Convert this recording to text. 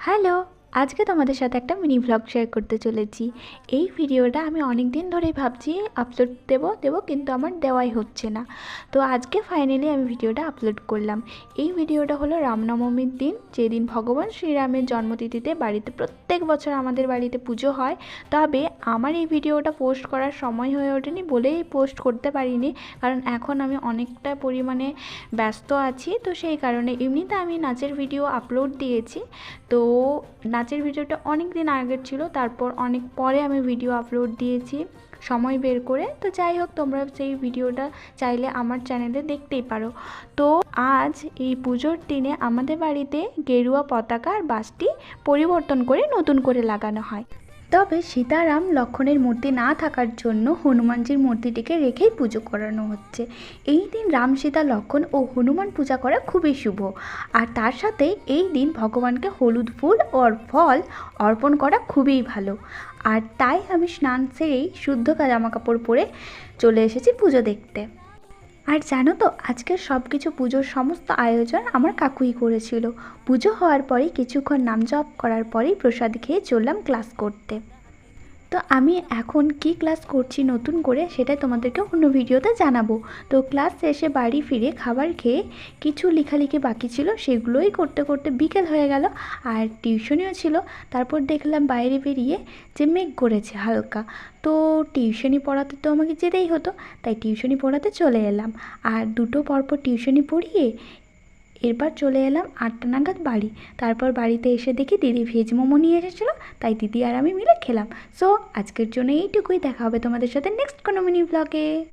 Hello, আজকে তোমাদের সাথে একটা মিনি ভ্লগ শেয়ার করতে চলেছি। এই ভিডিওটা আমি অনেক দিন ধরেই ভাবছি আপলোড দেবো কিন্তু আমার দেওয়াই হচ্ছে না। তো আজকে ফাইনালি আমি ভিডিওটা আপলোড করলাম। এই ভিডিওটা হলো রামনবমীর দিন, যেদিন ভগবান শ্রীরামের জন্মতিথিতে বাড়িতে প্রত্যেক বছর আমাদের বাড়িতে পুজো হয়। তবে আমার এই ভিডিওটা পোস্ট করার সময় হয়ে ওঠেনি বলেই পোস্ট করতে পারিনি, কারণ এখন আমি অনেকটা পরিমাণে ব্যস্ত আছি। তো সেই কারণে এমনিতে আমি নাচের ভিডিও আপলোড দিয়েছি। তো নাচের ভিডিওটা অনেক দিন আগের ছিল, তারপর অনেক পরে আমি ভিডিও আপলোড দিয়েছি সময় বের করে। তো যাই হোক, তোমরা সেই ভিডিওটা চাইলে আমার চ্যানেলে দেখতেই পারো। তো আজ এই পুজোর দিনে আমাদের বাড়িতে গেরুয়া পতাকা আর বাসটি পরিবর্তন করে নতুন করে লাগানো হয়। তবে সীতারাম লক্ষ্মণের মূর্তি না থাকার জন্য হনুমানজির মূর্তিটিকে রেখেই পুজো করানো হচ্ছে। এই দিন রাম, সীতা, লক্ষ্মণ ও হনুমান পূজা করা খুবই শুভ। আর তার সাথে এই দিন ভগবানকে হলুদ ফুল ও ফল অর্পণ করা খুবই ভালো। আর তাই আমি স্নান সেরেই শুদ্ধ জামাকাপড় পরে চলে এসেছি পুজো দেখতে। আর জানো তো, আজকের সব কিছু পুজোর সমস্ত আয়োজন আমার কাকুই করেছিল। পুজো হওয়ার পরেই কিছুক্ষণ নাম জপ করার পরেই প্রসাদ খেয়ে চললাম ক্লাস করতে। তো আমি এখন কি ক্লাস করছি নতুন করে সেটা তোমাদেরকে অন্য ভিডিওতে জানাবো। তো ক্লাস শেষে বাড়ি ফিরে খাবার খেয়ে কিছু লেখালেখি বাকি ছিল, সেগুলোই করতে করতে বিকেল হয়ে গেল। আর টিউশনিও ছিল। তারপর দেখলাম বাইরে বেরিয়ে যে মেঘ করেছে হালকা। তো টিউশনি পড়াতে তো আমাকে যেতেই হতো, তাই টিউশনি পড়াতে চলে এলাম। আর দুটো পরপর টিউশনি পড়িয়ে এরপর চলে এলাম 8টা নাগাদ বাড়ি। তারপর বাড়িতে এসে দেখি দিদি ভেজ মোমো নিয়ে এসেছিলো, তাই দিদি আর আমি মিলে খেলাম। সো আজকের জন্য এইটুকুই। দেখা হবে তোমাদের সাথে নেক্সট কোনো মিনি ব্লগে।